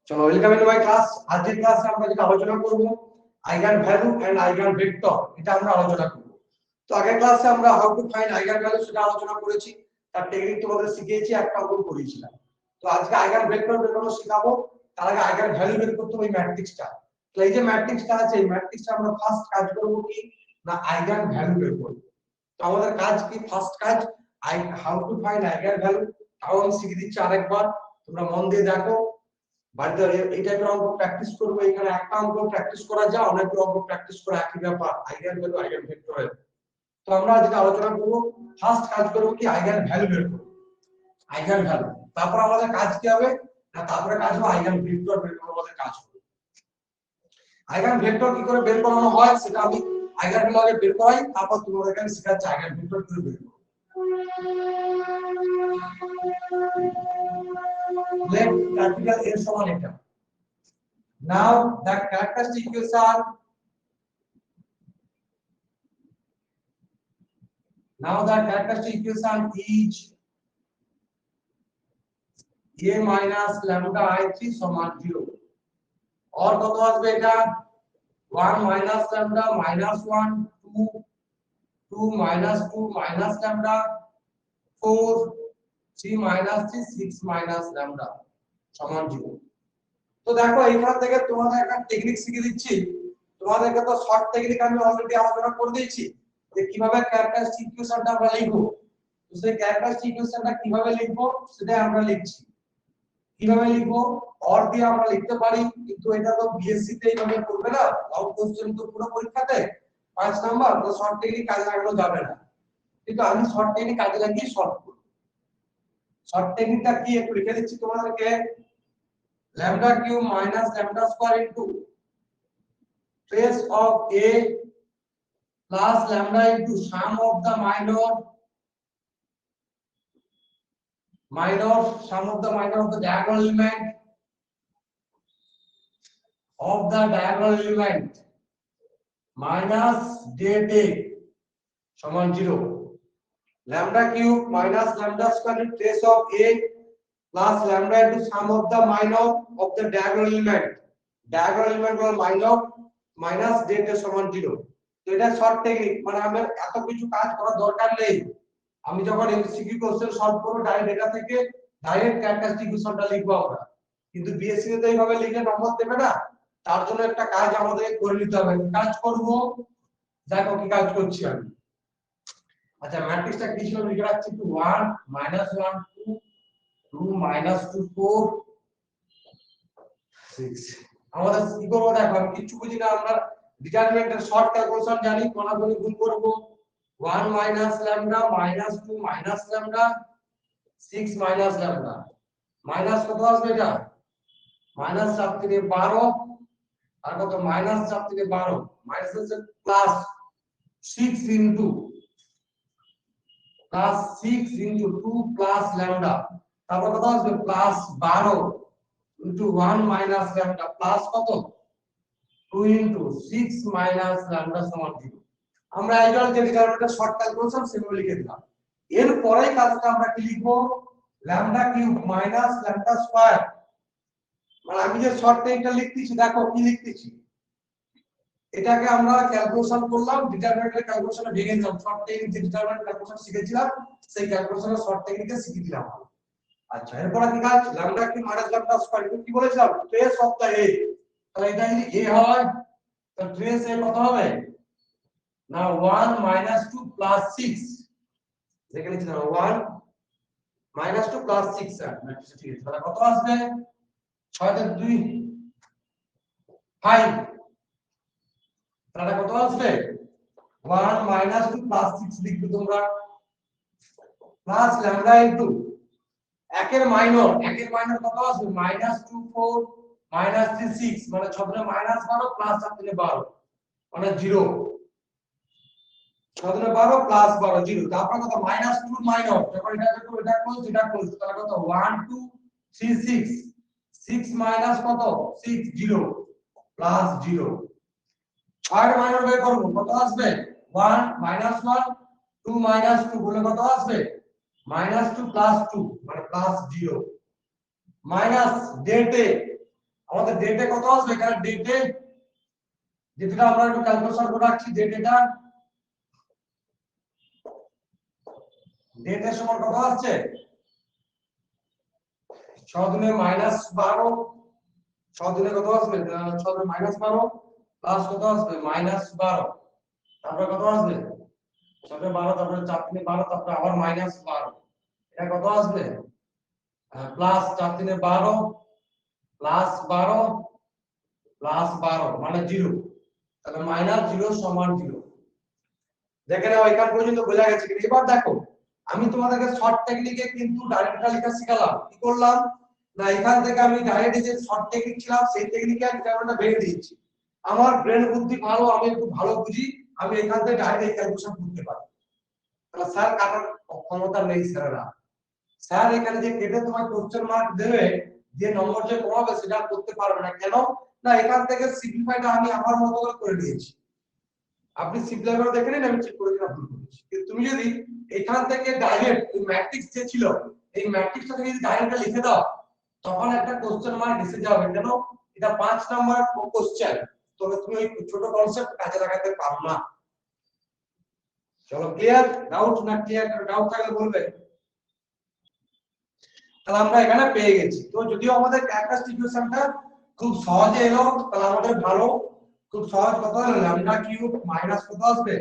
চলো welcome in my class. আজকের ক্লাসে আমরা যেটা আলোচনা করব eigenvalue and eigenvector, এটা আমরা আলোচনা করব। তো আগের ক্লাসে আমরা how to find eigenvalue সেটা আলোচনা করেছি, তার টেকনিক তোমাদের শিখিয়েছি, একটা অঙ্ক করিয়েছিলাম। তো আজকে আইগেন ভেক্টর বের করা শেখাবো। তার আগে আইগেন ভ্যালু বের করতে হবে, এই ম্যাট্রিক্সটা। তো এই যে ম্যাট্রিক্সটা আছে, এই ম্যাট্রিক্সটা আমরা ফার্স্ট কাজ করব কি না, আইগেন ভ্যালু বের করব। তো আমাদের কাজ কি, ফার্স্ট কাজ how to find eigen value. তাও আমি শিখিয়ে দিচ্ছি আরেকবার, তোমরা মন দিয়ে দেখো। বাড়িতে এই টাইপের অঙ্ক প্র্যাকটিস করবো। এখানে একটা অঙ্ক প্র্যাকটিস করা যায়, অনেকগুলো অঙ্ক প্র্যাকটিস করা একই ব্যাপার, আইগেন ভ্যালু আইগেন ভেক্টরের। তো আমরা যেটা আলোচনা করব, ফার্স্ট কাজ করব কি, আইগেন ভ্যালু বের করব। আইগেন ভ্যালু, তারপর আমাদের কাজ কি হবে না, তারপরে কাজ হবে আইগেন ভেক্টর বের করা। আমাদের কাজ হবে আইগেন ভেক্টর কি করে বের করানো হয় সেটা আমি আইগেন ভ্যালু আগে বের করাই, তারপর তোমাদের কাছে শেখাচ্ছি আইগেন ভেক্টর কি করে বের করব। লেফট ক্যাপিটাল এর সমান এটা। Now the characteristic equation is a minus lambda i3 সমান 0। और কত আসবে এটা 1 minus lambda minus 1 2 2 minus 2 minus lambda 4 3 minus 3 6 minus lambda সমান 0। তো দেখো এখান থেকে তোমাদের একটা টেকনিক শিখিয়ে দিচ্ছি। তোমাদেরকে তো শর্ট টেকনিক আমি অলরেডি আলোচনা করে দিয়েছি যে কিভাবে ক্যারেক্টারিস্টিক ইকুয়েশনটা আমরা লিখবো। তো সেই ক্যারেক্টারিস্টিক ইকুয়েশনটা কিভাবে লিখবো সেটাই আমরা লিখছি। কিভাবে লিখবো, অর দিয়ে আমরা লিখতে পারি, কিন্তু এটা তো বিএসসি তে এইভাবে করবে না, লং কোশ্চেন তো পুরো পরীক্ষাতে 5 নাম্বার, তো শর্ট টেকনিক কাজে লাগানো যাবে না। কিন্তু আমি শর্ট টেকনিক কাজে লাগিয়ে সলভ করব। শর্ট টেকনিকটা কি একটু লিখে দিচ্ছি তোমাদেরকে। lambda cube minus lambda square into trace of a plus lambda into sum of the minor sum of the minor of the diagonal element minus delta সমান 0। lambda cube minus lambda square into trace of a plus lambda into sum of the minor of the diagonal element হলো minor minus delta সমান 0। তো এটা short technique, মানে আমার এত কিছু কাজ করার দরকার নেই। আমি যখন এমসিকিউ কোশ্চেন সলভ করব ডাইরেক্ট এটা থেকে ডাইরেক্ট ক্যারেক্টারিস্টিক ইকুয়েশনটা লিখবো আমরা। কিন্তু বিএসসি তে এইভাবে লিখে নম্বর দেবে না, তার জন্য একটা কাজ আমাদের করে নিতে হবে। কাজ করব, দেখো কি কাজ করছি আমি। আচ্ছা ম্যাট্রিক্সটা কি ছিল লিখে রাখছি, 1 -1 2 2 -2 4 6। আমাদের কি করব দেখো, আমি কিছু বুঝি না, আমরা ডিটারমিনেন্টের শর্ট ক্যালকুলেশন জানি, কোনাগুলি গুণ করব। 1 minus lambda minus 2 minus lambda 6 minus lambda minus কত আসবে এটা মাইনাস 4 থেকে 12 আর কত মাইনাস 4 থেকে 12 মাইনাস হচ্ছে প্লাস 6 ইনটু 2 প্লাস ল্যামডা, তারপর কত আসবে plus 12 into 1 minus lambda plus কত 2 ইনটু 6 মাইনাস ল্যামডা সমান 0। আমরা এইবার যে ডিটারমিনেন্টের শর্ট ক্যালকুলেশন সেগুলো লিখে দিলাম। এর পরেই কাজটা আমরা কি লিখবো, lambda cube minus lambda square. মানে আমি যে শর্ট টেকনিকটা লিখতেছি, দেখো কি লিখতেছি, এটাকে আমরা ক্যালকুলেশন করলাম, ডিটারমিনেন্টের ক্যালকুলেশনে ভেঙে দিলাম। শর্ট টেকনিক যে ডিটারমিনেন্ট ক্যালকুলেশন শিখেছিলাম সেই ক্যালকুলেশনের শর্ট টেকনিকে শিখিয়ে দিলাম। আচ্ছা এরপর কি কাজ, lambda cube minus lambda square কি বলেছিলাম, ট্রেস অফ দা এ। তাহলে এটা যদি এ হয় তো ট্রেস এ কত হবে না 1 2 6 দেখে নিচ্ছি না, 1 2 6 স্যার ম্যাট্রিক্স ঠিক আছে। তাহলে কত আসবে 6 তে 2 5, তাহলে কত আসবে 1 2 6 লিখবে তোমরা প্লাস ল্যামডা ইনটু একের মাইনর কত আসবে -2 4 -3 6 মানে 6 তে -12 প্লাস 4 তে 12 মানে 0। 6 তে 12 প্লাস 12 0। তারপর কত -2 মাইনর, যখন এটা ক্লোজ তাহলে কত 1 2 3 6 6 মাইনাস কত 6 0 প্লাস 0। 6 মাইনর বের করব, কত আসবে 1 -1 2 -2 বলে কত আসবে -2 প্লাস 2 মানে প্লাস 0 মাইনাস ডেল্টা আমাদের ডেটে কত আসবে এখানে ডেটেটা আমরা একটু ক্যালকুলেশন করে রাখছি ডেটেটা ডেটের সমান কত আসছে 6 দুনে -12 6 দুনে কত আসবে 6 দুনে -12 প্লাস কত আসবে -12 তারপরে কত আসবে 6 এ 12 তারপরে 4 3 12 তারপরে আবার -12 এটা কত আসবে প্লাস 4 3 12 প্লাস 12 প্লাস 12 মানে 0 তাহলে -0 সমান 0 দেখে নাও এখান পর্যন্ত বোঝা গেছে কি এবার দেখো আমি তোমাদেরকে শর্ট টেকনিকে কিন্তু ডাইরেক্ট লেখা শিখালাম কি করলাম না এখান থেকে আমি ডাইরেক্ট যে শর্ট টেকনিক ছিলাম সেই টেকনিকে আমি ক্যালকুলেশনটা ভেঙে দিয়েছি আমার ব্রেন বুদ্ধি ভালো আমি একটু ভালো বুঝি আমি এখান থেকে ডাইরেক্ট এই ক্যালকুলেশন করতে পারি তাহলে স্যার কাটার ক্ষমতা নেই স্যারেরা স্যার এখানে যে কেটে তোমার কোশ্চেন মার্ক দেবে যে নম্বর যে কমাবে সেটা করতে পারবে না কেন না এখান থেকে সিম্পলিফাইটা আমি আমার মতো করে নিয়েছি আপনি সিম্পল করে দেখে নিন আমি চেক করে দিলাম ভুল করেছি কিন্তু তুমি যদি এখান থেকে ডাইরেক্ট এই ম্যাট্রিক্স যে ছিল এই ম্যাট্রিক্সটা থেকে যদি ডাইরেক্ট লিখে দাও তখন একটা কোশ্চেন মার্ক এসে যাবে কেন এটা 5 নাম্বার কোশ্চেন তবে তুমি ওই ছোট কনসেপ্ট কাজে লাগাতে পারো না চলো ক্লিয়ার ডাউট না ক্লিয়ার ডাউট থাকলে বলবে তাহলে আমরা এখানে পেয়ে গেছি তো যদিও আমাদের ক্যারেক্টারিস্টিক ইকুয়েশনটা খুব সহজে এলো তাহলে আমাদের ভালো খুব সহজ কত হলো ল্যামডা কিউব মাইনাস কত আসবে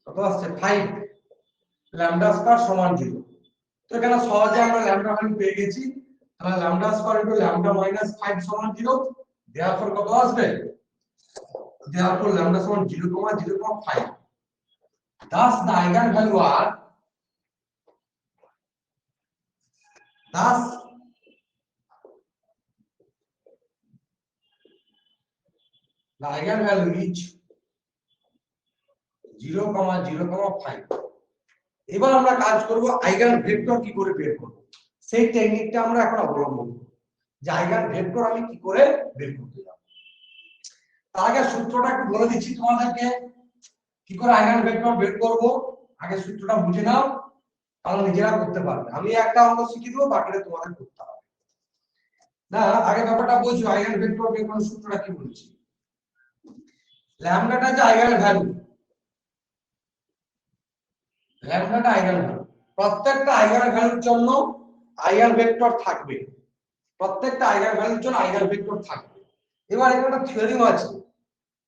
কত আসছে 5 ল্যামডা স্কয়ার সমান 0 তো এখানে সহজে আমরা ল্যামডা ভ্যালু পেয়ে গেছি তাহলে lambda square into lambda minus 5 সমান 0 দেয়ারফর কত আসবে দেয়ারফর ল্যামডা সমান 0,0,5 thus the eigenvalue are thus the eigenvalue is 0,0,5 এবার আমরা কাজ করব আইগেন ভেক্টর কি করে বের করব সেই টেকনিকটা আমরা এখন অবলম্বন করব যে আইগেন ভেক্টর আমি কি করে বের করতে যাব তার আগে সূত্রটা একটু বলে দিচ্ছি তোমাদেরকে কি করে আইগেন ভেক্টর বের করব আগে সূত্রটা বুঝে নাও তাহলে নিজেরা করতে পারবে আমি একটা অঙ্ক শিখিয়ে দেব বাকিটা তোমাদের করতে হবে না আগে ব্যাপারটা বুঝো আইগেন ভেক্টর বের করার সূত্রটা কি বলছি ল্যামডাটা যে আইগেন ভ্যালু ল্যামডাটা আইগেন ভ্যালু প্রত্যেকটা আইগেন ভ্যালুর জন্য আইগেন ভেক্টর থাকবে প্রত্যেকটা আইগেন ভ্যালুর জন্য আইগেন ভেক্টর থাকবে এবার এখানে একটা থিওরিম আছে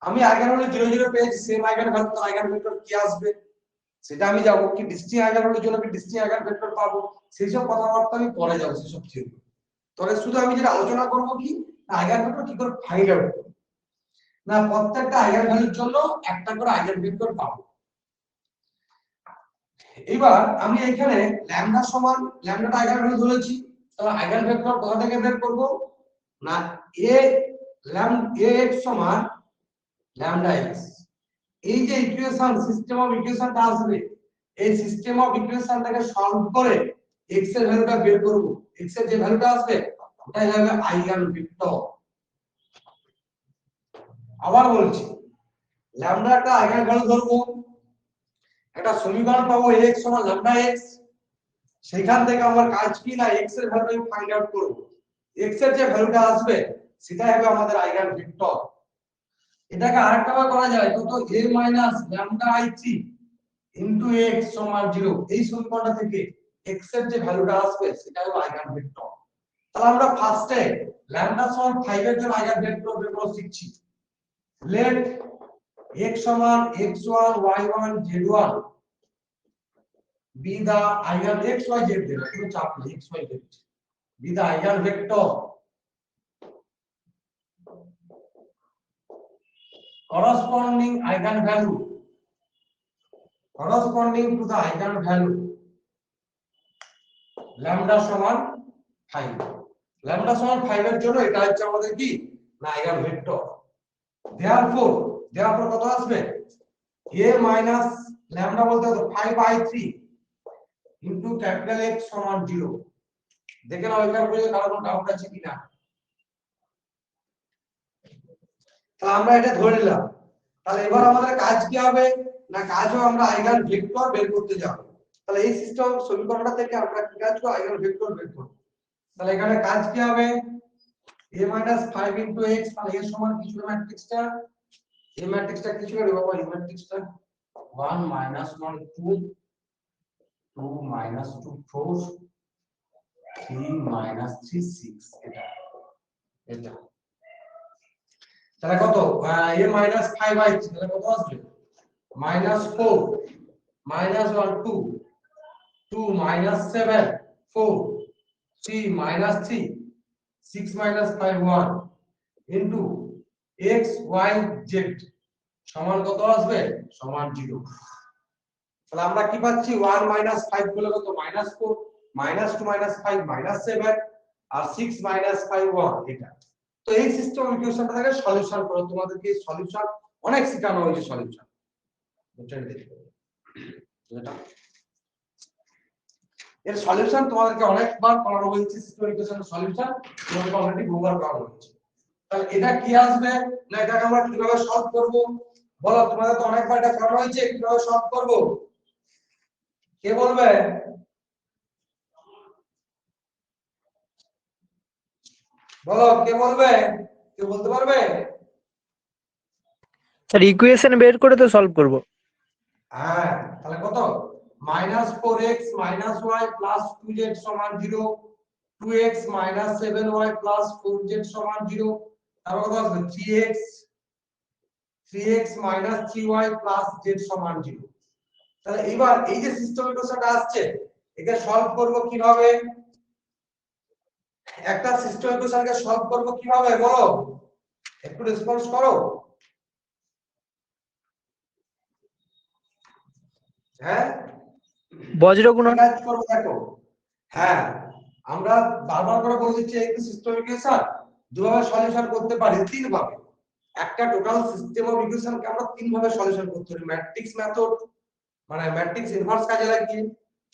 আমি আইগেন ভ্যালু 0 0 পেয়েছি সেম আইগেন ভ্যালু তো আইগেন ভেক্টর কি আসবে সেটা আমি যাব কি ডিস্টিংক্ট আইগেন ভ্যালুর জন্য কি ডিস্টিংক্ট আইগেন ভেক্টর পাবো সেই সব কথাবার্তা আমি পরে যাব সেই সব থিওরি তবে শুধু আমি যেটা আলোচনা করব কি আইগেন ভেক্টর কি করে ফাইন্ড আউট করব না প্রত্যেকটা আইগেন ভ্যালুর জন্য একটা করে আইগেন ভেক্টর পাবো এবার আমি এখানে ল্যামডা সমান ল্যামডাটা আইগেন ভ্যালু ধরেছি তাহলে আইগেন ভেক্টর কোথা থেকে বের করব না x সমান ল্যামডা x এই যে ইকুয়েশন সিস্টেম অফ ইকুয়েশনটা আসবে এই সিস্টেম অফ ইকুয়েশনটাকে সলভ করে x এর ভ্যালুটা বের করব x এর যে ভ্যালুটা আসবে ওটাই হবে আইগেন ভেক্টর আবার বলছি ল্যামডা একটা আইগেন ভ্যালু ধরব একটা সমীকরণ পাবো x সমান ল্যামডা x সেখান থেকে আমার কাজ কি না x এর ভ্যালু আমি ফাইন্ড আউট করব x এর যে ভ্যালুটা আসবে সেটাই হবে আমাদের আইগেন ভেক্টর এটাকে আরেকটা ভাবে করা যায় কত a ল্যামডা i3 x সমান 0 এই সমীকরণটা থেকে x এর যে ভ্যালুটা আসবে সেটা হবে আইগেন ভেক্টর তাহলে আমরা ফার্স্টে ল্যামডা সমান 5 এর জন্য আইগেন ভেক্টর বের করা শিখছি লেট x সমান x1 y1 z1 be the eigen x y z দেবে কোনো চাপ নেই x y z be the eigen vector corresponding eigenvalue corresponding to the eigenvalue lambda সমান 5 lambda সমান 5 এর জন্য এটা হচ্ছে আমাদের কি না আইগেন ভেক্টর therefore কত আসবে a minus lambda বলতে তো 5/3 into capital X সমান 0 দেখে নাও এখানে পর্যন্ত কারো কোনো ডাউট আছে কিনা তাহলে আমরা এটা ধরে নিলাম তাহলে এবার আমাদের কাজ কি হবে না কাজও আমরা আইগেন ভেক্টর বের করতে যাব তাহলে এই সিস্টেম সমীকরণটা থেকে আমরা কি কাজ করব আইগেন ভেক্টর বের করব তাহলে এখানে কাজ কি হবে a minus 5 into x তাহলে এর সমান কি ছিল ম্যাট্রিক্সটা এই ম্যাট্রিক্সটা কি ছিল রে বাবা এই ম্যাট্রিক্সটা 1 minus 1 2 2 minus 2 4 3 minus 3 6 এটা এটা তাহলে কত a minus 5 i তাহলে কত আসবে minus 4 minus 1 2 2 minus 7 4 3 minus 3 6 minus 5 1 into x y z সমান কত আসবে সমান 0 তাহলে আমরা কি পাচ্ছি 1 minus 5 বলে কত minus 4 minus 2 minus 5 minus 7 আর 6 minus 5 1 এটা তো এই সিস্টেম ইকুয়েশনটা থেকে সলিউশন করো তোমাদেরকে সলিউশন অনেক শেখানো হয়েছে সলিউশন বুঝছেন এটা এর সলিউশন তোমাদেরকে অনেকবার করানো হয়েছে সিস্টেম ইকুয়েশনের সলিউশন তোমাদেরকে অলরেডি বহুবার করানো হয়েছে তাহলে এটা কি আসবে না এটাকে আমরা কিভাবে সলভ করব বলো তোমাদের তো অনেকবার এটা করানো হয়েছে কিভাবে সলভ করব কে বলবে বলো কে বলবে কে বলতে পারবে স্যার ইকুয়েশন বের করে তো সলভ করব হ্যাঁ তাহলে কত -4x - y + 2z = 0 2x - 7y + 4z = 0 তারপর কত আসবে 3x - 3y + z = 0 তাহলে এবার এই যে সিস্টেম ইকুয়েশনটা আসছে একে সলভ করব কিভাবে একটা সিস্টেম ইকুয়েশনকে সলভ করব কিভাবে বলো একটু রেসপন্স করো হ্যাঁ বজ্র গুণন কাজ করব দেখো হ্যাঁ আমরা বারবার করে বলে দিচ্ছি এই সিস্টেম ইকুয়েশন দুভাবে সলিউশন করতে পারি তিন ভাবে একটা টোটাল সিস্টেম অফ ইকুয়েশনকে আমরা তিন ভাবে সলিউশন করতে পারি ম্যাট্রিক্স মেথড মানে ম্যাট্রিক্স ইনভার্স কাজে লাগিয়ে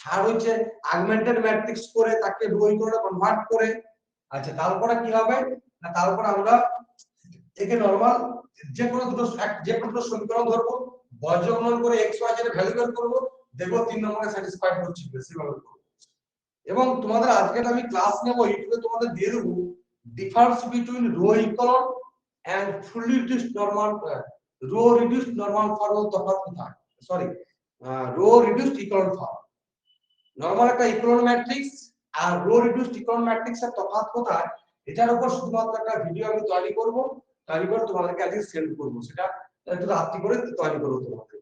আর হচ্ছে অগমেন্টেড ম্যাট্রিক্স করে তাকে রো ইকুয়ালে কনভার্ট করে আচ্ছা তারপরে কি হবে না তারপর আমরা একে নরমাল যে কোনো দুটো সমীকরণ ধরবো বজ্র গুণন করে x y z এর ভ্যালু বের করব দেখো 3 নম্বরে স্যাটিসফাইড হচ্ছে বেশিভাবে করব এবং তোমাদের আজকে আমি ক্লাস নেব ইউটিউবে তোমাদের দিয়ে দেব difference between row equal and fully reduced normal row reduced normal form তফাৎ কোথায় sorry row reduced equal form normal একটা ইকুয়াল ম্যাট্রিক্স আর রো রিডিউসড ইকুয়াল ম্যাট্রিক্স এর তফাৎ কোথায় এটার উপর শুধুমাত্র একটা ভিডিও আমি তৈরি করব তৈরি করে তোমাদেরকে আজকে সেন্ড করব সেটা একটু রাত্রি করে তৈরি করব তোমাদের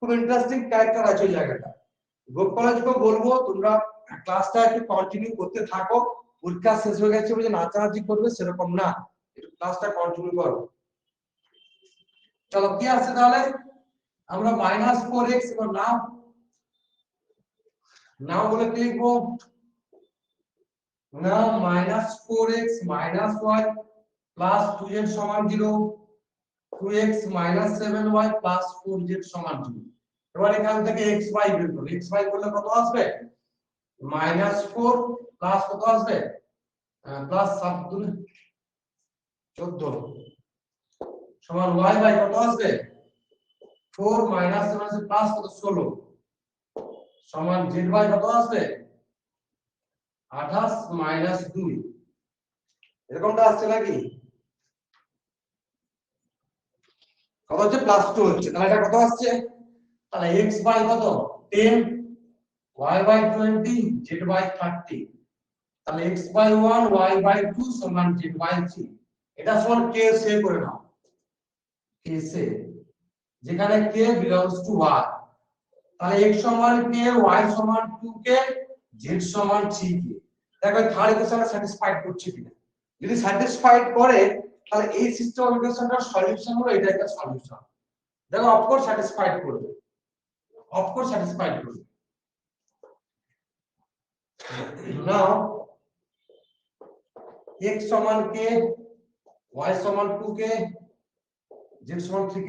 খুব ইন্টারেস্টিং ক্যারেক্টার আছে এই জায়গাটা গ্রুপ কলেজকে বলবো তোমরা ক্লাসটা একটু কন্টিনিউ করতে থাকো পরীক্ষা শেষ হয়ে গেছে বলে নাচানাচি করবে সেরকম না একটু ক্লাসটা কন্টিনিউ করো চলো কি আছে তাহলে আমরা -4x এবং নাও বলে কি লিখবো নাও -4x - y plus 2z = 0 2x - 7y plus 4z = 0 এবার এখান থেকে xy বের করব xy করলে কত আসবে -4 প্লাস কত আসবে প্লাস 7 দুই 14 সমান y বাই কত আসবে 4 - 7 আছে প্লাস কত 16 সমান z বাই কত আসবে 28 - 2 এরকমটা আসছে নাকি কত হচ্ছে +2 হচ্ছে তাহলে এটা কত আসছে তাহলে x বাই কত 10 y বাই 20 z বাই 30 তাহলে x বাই 1 y বাই 2 সমান z বাই 3 এটা সমান k সে করে নাও k সে যেখানে k belongs to y তাহলে x সমান k y সমান 2k z সমান 3k দেখো থার্ড ইকুয়েশনটা স্যাটিসফাইড করছে কিনা যদি স্যাটিসফাইড করে তাহলে এই সিস্টেম অফ ইকুয়েশনটার সলিউশন হলো এটা একটা সলিউশন দেখো অফ কোর্স স্যাটিসফাইড করবে অফ কোর্স স্যাটিসফাইড করবে নাও x সমান k y সমান 2k z সমান 3k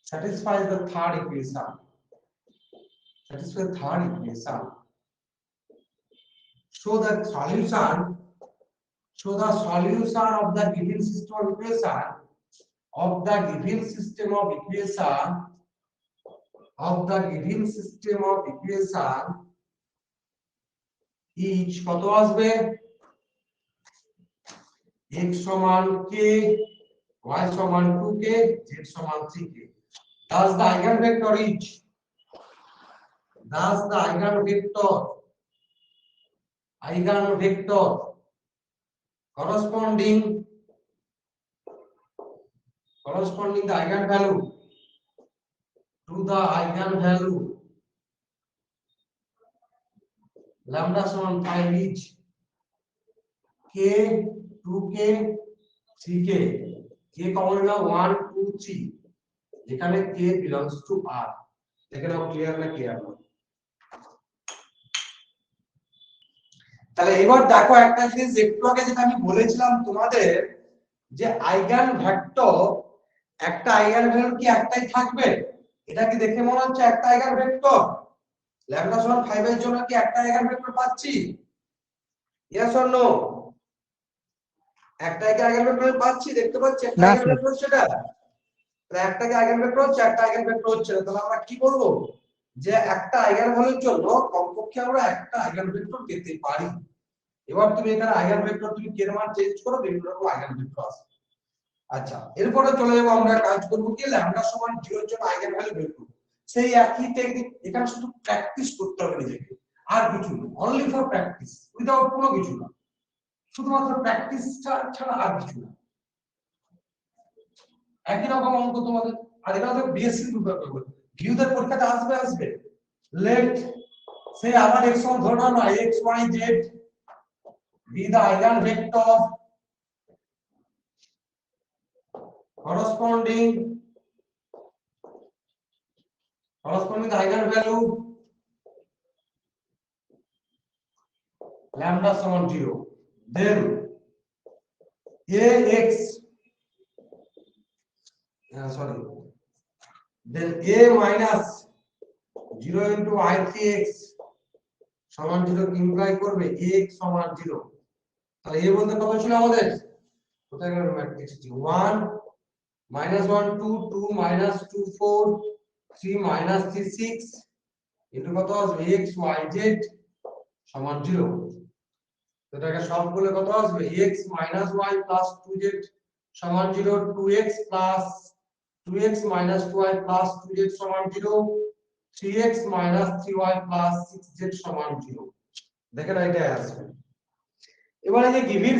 satisfies the third equation satisfies the third equation show the solution of the given system of equation of the given system of equation of the given system of equation each কত আসবে x সমান k y সমান 2k z সমান 3k thus the eigenvector is thus the eigenvector corresponding the eigenvalue to the eigenvalue lambda সমান 5 is k 2k 3k k common না 1 2 3 যেখানে k belongs to r এখানে clear না clear না তাহলে এবার দেখো একটা জিনিস একটু আগে যেটা আমি বলেছিলাম তোমাদের যে আইগেন ভেক্টর একটা আইগেন ভ্যালু কি একটাই থাকবে এটা কি দেখে মনে হচ্ছে একটা আইগেন ভেক্টর ল্যামডা সমান 5 এর জন্য কি একটা আইগেন ভেক্টর পাচ্ছি ইয়েস অর নো একটা আইগেন ভেক্টর পাচ্ছি দেখতে পাচ্ছি একটা না আইগেন স্যার। ভেক্টর সেটা তাহলে একটা কি আইগেন ভেক্টর হচ্ছে একটা আইগেন ভেক্টর হচ্ছে তাহলে আমরা কি করব যে একটা আইগেন ভ্যালুর জন্য কমপক্ষে আমরা একটা আইগেন ভেক্টর পেতে পারি এবার তুমি এখানে আইগেন ভেক্টর তুমি কে এর মান চেঞ্জ করো বিভিন্ন রকম আইগেন ভেক্টর আসবে আচ্ছা এরপরে চলে যাব আমরা কাজ করব কি ল্যামডা সমান 0 এর জন্য আইগেন ভ্যালু বের করব সেই একই টেকনিক এখানে শুধু প্র্যাকটিস করতে হবে নিজেকে আর কিছু না অনলি ফর প্র্যাকটিস উইদাউট কোনো কিছু না শুধুমাত্র প্র্যাকটিস ছাড়া আর কিছু না একই রকম অঙ্ক তোমাদের আর এটা তো বিএসসি গ্রুপের পেপার ভিউদের পরীক্ষাতে আসবে লেট সেই আবার x সমান ধরে নাও না x y z be the eigenvector corresponding the eigenvalue lambda সমান 0 then ax then a minus 0 into i3x সমান 0 কি ইমপ্লাই করবে x সমান 0 তাহলে a বলতে কত ছিল আমাদের কোথায় গেল matrix 1 minus 1 2 2 minus 2 4 3 minus 3 6 into কত আসবে x y z সমান 0 এটাকে সলভ করলে কত আসবে x minus y plus 2z সমান 0 2x plus 2x minus 2y plus 2z সমান 0 3x minus 3y plus 6z সমান 0 দেখেন এটা আসবে এবারে যে গিভেন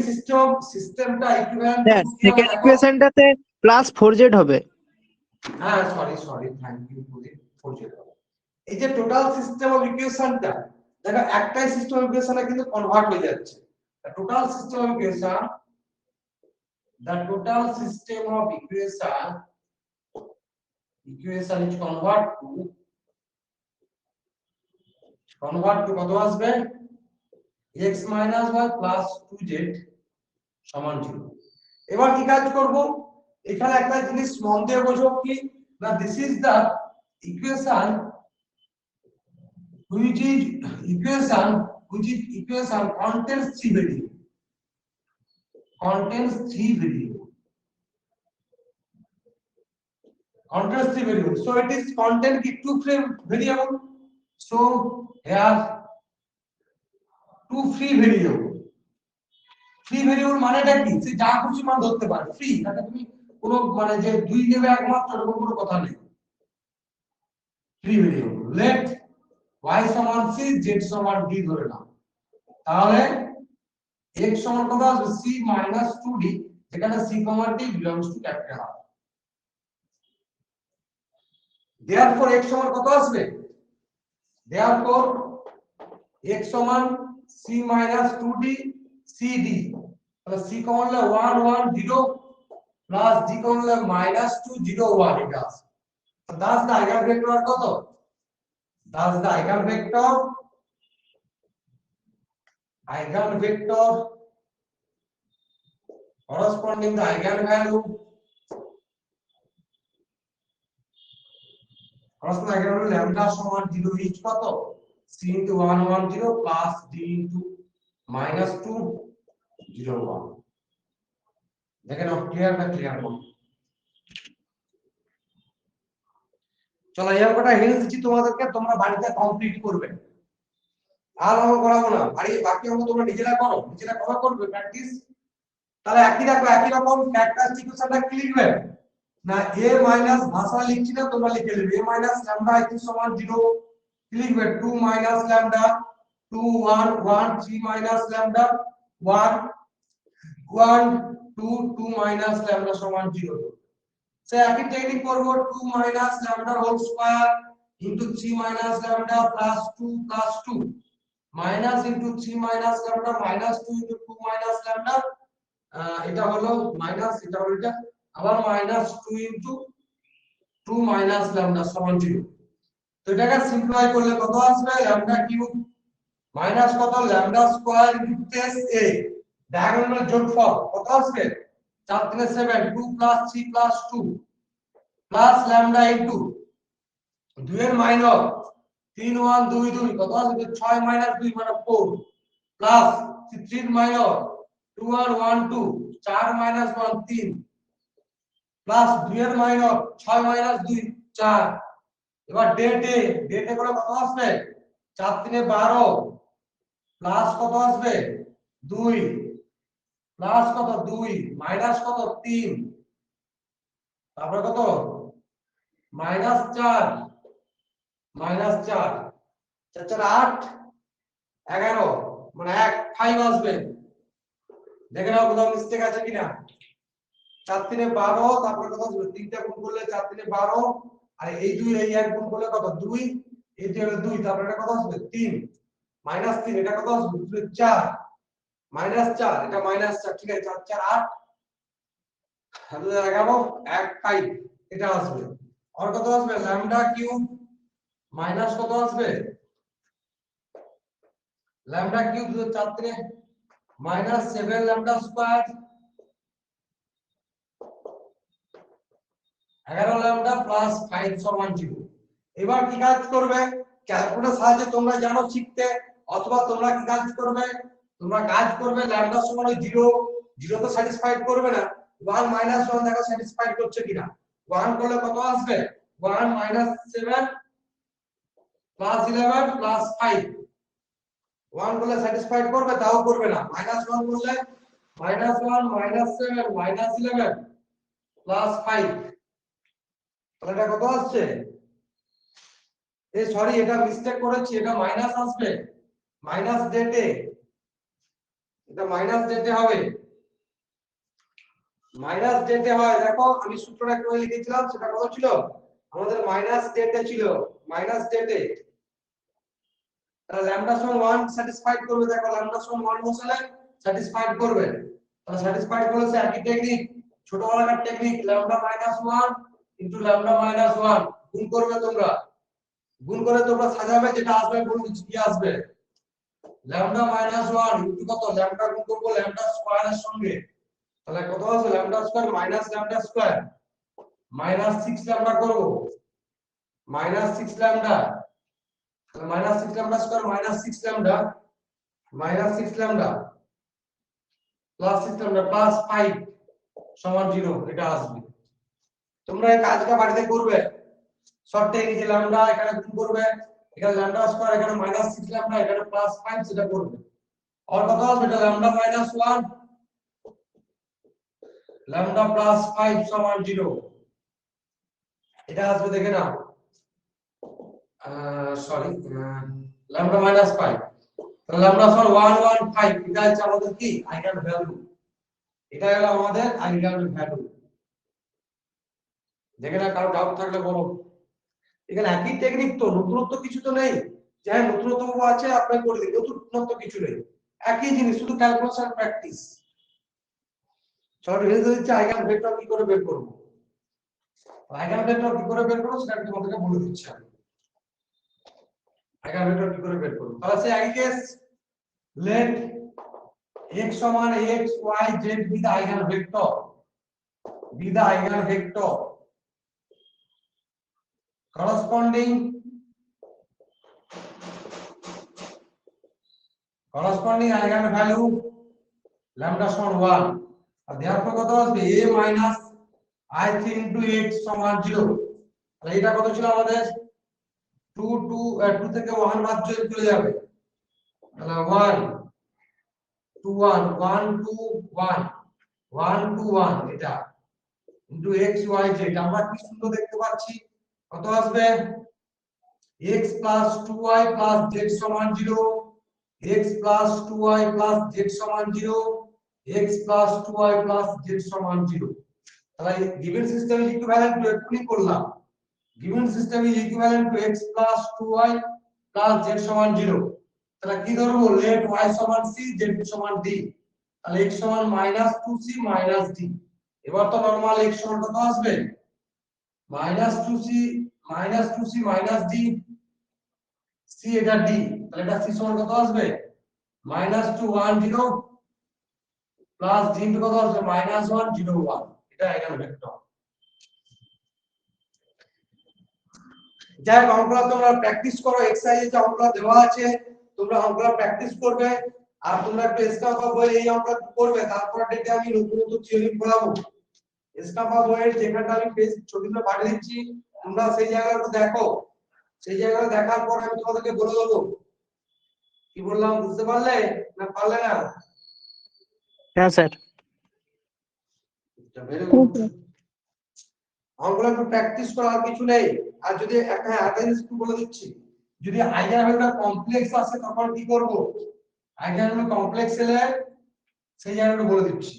সিস্টেমটা ইকুইভ্যালেন্ট স্যার কি হবে সেকেন্ড দেখো ইকুয়েশনটাতে +4z হবে। হ্যাঁ সরি থ্যাংক ইউ ফর যে এই যে টোটাল সিস্টেম অফ ইকুয়েশনটা দেখো একটাই সিস্টেম অফ ইকুয়েশনে কিন্তু কনভার্ট হয়ে যাচ্ছে total system of equation the total system of equation is convert to কত আসবে x minus y plus 2z সমান 0 এবার কি কাজ করব এখানে একটা জিনিস মন দিয়ে বোঝো কি না this is the equation which is equation contains three variable so it is contain ki two variable so here two free variable মানেটা কি সে যা খুশি মান ধরতে পারে ফ্রি তাতে তুমি কোনো মানে যে দুই দেবে একমাত্র এরকম কোনো কথা নেই ফ্রি ভেরিয়েবল লেট y সমান c z সমান d ধরে নাও তাহলে x সমান কত আসবে c minus 2d যেখানে c, d belongs to capital R therefore x সমান কত আসবে therefore x সমান c minus 2d cd তাহলে c কমন হলে 1 1 0 প্লাস d কমন হলে minus 2 0 1 এটা আছে thus the eigenvector কত thus the eigenvector corresponding the eigenvalue lambda সমান 0 each কত c into 1 1 0 plus d into minus 2 0 1 দেখেন ক্লিয়ার না ক্লিয়ার করুন চলো এই অঙ্কটা হেল্প দিচ্ছি তোমাদেরকে তোমরা বাড়িতে কমপ্লিট করবে আর অঙ্ক করাবো না, আর এই বাকি অঙ্ক তোমরা নিজেরা করো, নিজেরা কবে করবে প্র্যাকটিস। তাহলে একই দেখো, একই রকম ক্যারেক্টারিস্টিক ইকুয়েশনটা কি লিখবে না, a মাইনাস ভাষা লিখছি না, তোমরা লিখে নেবে a মাইনাস ল্যামডা i3 সমান 0, কি লিখবে 2 minus lambda 2 1 1 3 minus lambda 1 1 2 2 minus lambda সমান 0। সে একই টেকনিক করব, 2 minus lambda whole square into 3 minus lambda plus 2 minus into 3 minus lambda minus 2 into 2 minus lambda, এটা হলো মাইনাস, এটা হলো এটা, আবার মাইনাস 2 ইনটু 2 মাইনাস ল্যামডা সমান 0। তো এটাকে সিম্পলিফাই করলে কত আসবে, ল্যামডা কিউব মাইনাস কত ল্যামডা স্কয়ার ইনটু টেস এ, ডায়াগোনাল যোগফল কত আসবে 4 3 7 2 plus 3 plus 2 plus lambda into 2 এর মাইনর 3 1 2 2 কত আসবে 6 মাইনাস 2 মানে 4 প্লাস 3 এর মাইনর 2 1 1 2 4 মাইনাস 1 3 প্লাস 2 এর মাইনর 6 মাইনাস 2 4। এবার ডেটে করে কত আসবে 4 3 12 প্লাস কত আসবে 2 প্লাস কত 2 মাইনাস কত 3, তারপরে কত মাইনাস 4 মাইনাস 4 4 4 8 11 মানে 1 5 আসবে। দেখে নাও কোথাও মিস্টেক আছে কিনা। 4 3 12, তারপরে কত আসবে 3টা গুণ করলে 4 3 12, আর এই 2 এই 1 গুণ করলে কত 2, এই হলো 2, তারপরে এটা কত আসবে 3 মাইনাস 3, এটা কত আসবে 4 মাইনাস 4, এটা মাইনাস 4, ঠিক আছে 4 4 8 11 1 5 এটা আসবে। আর কত আসবে ল্যামডা কিউব মাইনাস কত আসবে lambda cube 4 3 minus 7 lambda square 11 lambda plus 5 সমান 0। এবার কি কাজ করবে, ক্যালকুলেটর সাহায্যে তোমরা জানো শিখতে, অথবা তোমরা কি কাজ করবে, তোমরা কাজ করবে ল্যামডা সমান 0, 0 তো স্যাটিসফাইড করবে না, 1 মাইনাস 1 দেখো স্যাটিসফাইড করছে কিনা, 1 করলে কত আসবে 1 মাইনাস 7 প্লাস 11 প্লাস 5, 1 করলে স্যাটিসফাইড করবে, তাও করবে না, মাইনাস 1 করলে মাইনাস 1 মাইনাস 7 মাইনাস 11 প্লাস 5, তাহলে এটা কত আসছে, এই সরি এটা মিস্টেক করেছি, এটা মাইনাস আসবে, মাইনাস ডেটে, এটা মাইনাস ডেটে হবে, মাইনাস ডেটে হয়। দেখো আমি সূত্রটা একটু লিখেছিলাম, সেটা কত ছিল আমাদের মাইনাস ডেটে ছিল, মাইনাস ডেটে, তাহলে ল্যামডা সমান 1 স্যাটিসফাইড করবে, দেখো ল্যামডা সমান 1 বসালে স্যাটিসফাইড করবে, তাহলে স্যাটিসফাইড করলে সে একই টেকনিক, ছোটবেলাকার technique, lambda minus 1 into lambda minus 1 গুণ করবে তোমরা, গুণ করে তোমরা সাজাবে, যেটা আসবে বলে দিচ্ছি কি আসবে, ল্যামডা মাইনাস 1 ইনটু কত ল্যামডা গুণ করব ল্যামডা স্কয়ারের সঙ্গে, তাহলে কত আছে lambda square minus lambda square minus 6 lambda করব, মাইনাস 6 ল্যামডা, তাহলে minus 6 lambda square minus 6 lambda minus 6 lambda plus 6 lambda plus 5 সমান 0, এটা আসবে। তোমরা এই কাজটা বাড়িতে করবে, শর্ট টেকনিকে ল্যামডা এখানে গুণ করবে, এখানে ল্যামডা স্কয়ার, এখানে মাইনাস 6 ল্যামডা, এখানে প্লাস 5, সেটা করবে। আর কত আসবে এটা ল্যামডা মাইনাস 1 ল্যামডা প্লাস 5 সমান 0, এটা আসবে দেখে নাও, সরি ল্যামডা মাইনাস 5, তাহলে ল্যামডা সমান 115, এটা হচ্ছে আমাদের কি আইগেন ভ্যালু, এটা হলো আমাদের আইগেন ভ্যালু। দেখে না, কারো ডাউট থাকলে বলো। এখানে একই টেকনিক তো, নতুনত্ব কিছু তো নেই, যে হ্যাঁ নতুনত্ব আছে আপনি করে দিন, নতুনত্ব কিছু নেই, একই জিনিস, শুধু ক্যালকুলেশন প্র্যাকটিস। চলো রেজাল্ট দিচ্ছি আইগেন ভেক্টর কি করে বের করব, আইগেন ভেক্টর কি করে বের করব সেটা তোমাদেরকে বলে দিচ্ছি আমি, আইগেন ভেক্টর কি করে বের করব। তাহলে সেই আই গেস let x সমান x y z be the eigenvector, be the eigenvector corresponding eigenvalue lambda সমান 1, আর therefore কত আসবে a minus i3 into x সমান 0। তাহলে এটা কত ছিল আমাদের 2 থেকে 1 বাদ চলে যাবে, তাহলে 1 2 1 1 2 1 1 2 1 এটা ইনটু x y z আমরা কি সুন্দর দেখতে পাচ্ছি কত আসবে x plus 2y plus z সমান 0 x plus 2y plus z সমান 0 x plus 2y plus z সমান 0 তাহলে given system is equivalent to এক্ষুনি করলাম given system is equivalent to x plus 2y plus z সমান 0 তাহলে কি ধরবো let y সমান c z সমান d তাহলে x সমান -2c - d এবার তো নরমাল x সমান কত আসবে -2c -2c - d c এটা d তাহলে এটা c সমান কত আসবে -2 1 0 প্লাস d ইনটু কত আসবে -1 0 1 এটা আইগেন ভেক্টর যাই অঙ্কগুলো তোমরা প্র্যাকটিস করো এক্সারসাইজে যে অঙ্কগুলো দেওয়া আছে তোমরা অঙ্কগুলো প্র্যাকটিস করবে আর তোমরা একটু এসকাপা বই এই অঙ্কটা করবে তারপর ডেটে আমি নতুন নতুন থিওরি পড়াবো এসকাপা বইয়ের যেখানটা আমি পেজ ছবিগুলো পাঠিয়ে দিচ্ছি তোমরা সেই জায়গাটা দেখো সেই জায়গাটা দেখার পর আমি তোমাদেরকে বলে দেবো কি বললাম বুঝতে পারলে না পারলে না হ্যাঁ স্যার। ভেরি গুড অঙ্কগুলো একটু প্র্যাকটিস করা আর কিছু নেই আর যদি একটা অ্যাটাইন্স একটু বলে দিচ্ছি যদি আইগেন ভ্যালুটা কমপ্লেক্স আসে তখন কি করব আইগেন ভ্যালু কমপ্লেক্স এলে সেই জায়গাটা বলে দিচ্ছি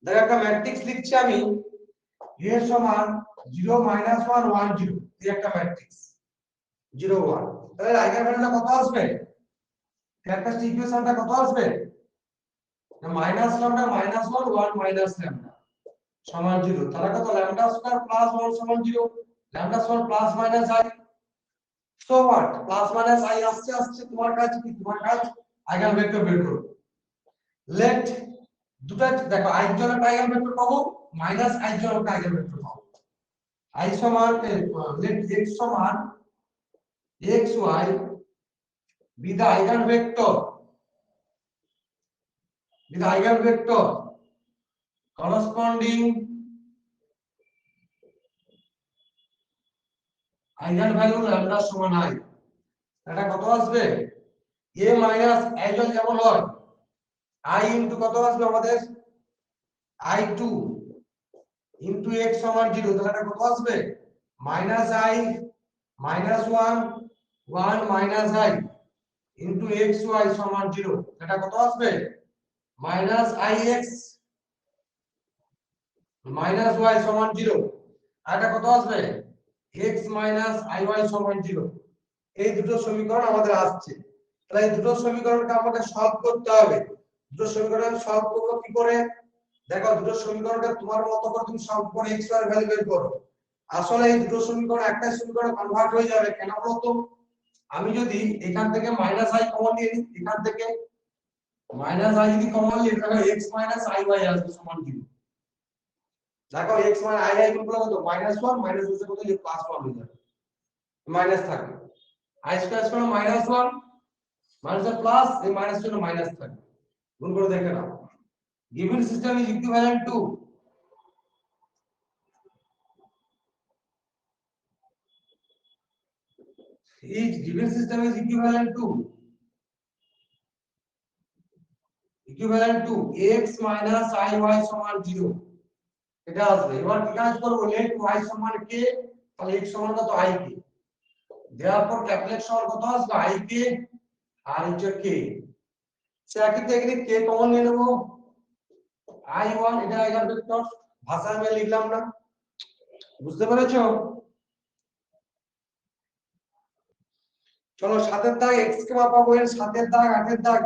দেখো একটা ম্যাট্রিক্স লিখছি আমি a সমান 0 -1 1 0 এই একটা ম্যাট্রিক্স 0 1 তাহলে আইগেন ভ্যালুটা কত আসবে ক্যারেক্টারিস্টিক ইকুয়েশনটা কত আসবে মাইনাস ল্যামডা -1 1 মাইনাস ল্যামডা সমান 0 তাহলে কত ল্যামডা স্কয়ার প্লাস 1 সমান 0 lambda square plus minus i so what plus minus i আসছে আসছে তোমার কাজ কি তোমার কাজ আইগেন ভেক্টর বের করো লেট দুটো দেখো i জন্য আইগেন ভেক্টর পাবো মাইনাস i জন্য আইগেন ভেক্টর পাবো i সমান লেট x সমান xy with the eigenvector corresponding eigenvalue lambda সমান i এটা কত আসবে a মাইনাস i যেমন হয় i ইনটু কত আসবে আমাদের i2 ইনটু x সমান 0 তাহলে এটা কত আসবে minus i minus 1 1 minus i into xy সমান 0 এটা কত আসবে মাইনাস ix মাইনাস y সমান 0 আর এটা কত আসবে x মাইনাস iy সমান 0 এই দুটো সমীকরণ আমাদের আসছে তাহলে এই দুটো সমীকরণকে আমাকে সলভ করতে হবে দুটো সমীকরণ সলভ করব কি করে দেখো দুটো সমীকরণটা তোমার মত করে তুমি সলভ করে x y এর ভ্যালু বের করো আসলে এই দুটো সমীকরণ একটা সমীকরণে কনভার্ট হয়ে যাবে কেন বলতো আমি যদি এখান থেকে মাইনাস i কমন নিয়ে নিই এখান থেকে মাইনাস i যদি কমন নিই তাহলে x মাইনাস iy আসবে সমান 0 দেখো x মানে i গুণ করলে কত -1 মাইনাস হচ্ছে কত যে +1 হয়ে যাবে মাইনাস থাকবে i স্কয়ার সমান -1 মাইনাস প্লাস এই মাইনাস জন্য মাইনাস থাকবে গুণ করে দেখে নাও given system is equivalent to x minus iy সমান 0 এটা আসবে এবার কি কাজ করব let y সমান k তাহলে x সমান কত i k therefore ক্যাপিটাল সমান কত আসবে i k আর হচ্ছে k সে একই থেকে k কমন নিয়ে নেব i1 এটা আইগেন ভেক্টর ভাষায় আমি লিখলাম না বুঝতে পেরেছো চলো 7 এর দাগ x কে মাপাবো এর 7 এর দাগ 8 এর দাগ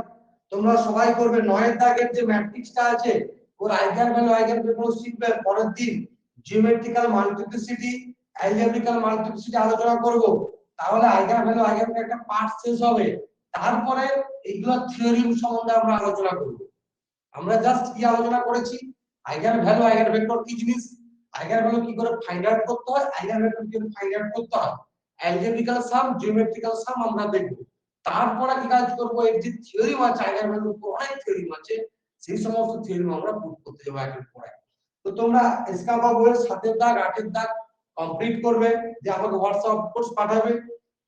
তোমরা সবাই করবে 9 এর দাগের যে ম্যাট্রিক্সটা আছে ওর আইগেন ভ্যালু শিখবে পরের দিন জিওমেট্রিক্যাল মাল্টিপ্লিসিটি অ্যালজেব্রিক্যাল মাল্টিপ্লিসিটি আলোচনা করব তাহলে আইগেন ভ্যালু একটা পার্ট শেষ হবে তারপরে এইগুলো থিওরিম সম্বন্ধে আমরা আলোচনা করব আমরা জাস্ট কি আলোচনা করেছি আইগেন ভেক্টর কি জিনিস আইগেন ভ্যালু কি করে ফাইন্ড আউট করতে হয় আইগেন ভেক্টর কি করে ফাইন্ড আউট করতে হয় অ্যালজেব্রিক্যাল সাম জিওমেট্রিক্যাল সাম আমরা দেখব তারপরে কি কাজ করব এর যে থিওরিম আছে আইগেন ভ্যালু অনেক থিওরিম আছে সেই সমস্ত থিওরিম আমরা প্রুভ করতে যাব একের পর এক তো তোমরা এসকাপা বইয়ের 7 এর দাগ 8 এর দাগ কমপ্লিট করবে যে আমাকে হোয়াটসঅ্যাপ কোর্স পাঠাবে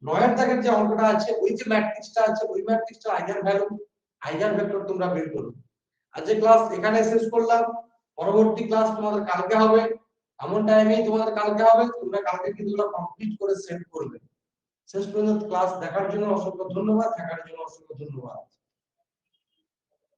নয়ের দাগের যে অঙ্কটা আছে ওই যে ম্যাট্রিক্সটা আছে ওই ম্যাট্রিক্সটার আইগেন ভ্যালু আইগেন ভেক্টর তোমরা বের করো। আজকে ক্লাস এখানে শেষ করলাম, পরবর্তী ক্লাস তোমাদের কালকে হবে, এমন টাইমেই তোমাদের কালকে হবে, তোমরা কালকে কিন্তু ওটা কমপ্লিট করে সেন্ড করবে। শেষ পর্যন্ত ক্লাস দেখার জন্য অসংখ্য ধন্যবাদ, থাকার জন্য অসংখ্য ধন্যবাদ।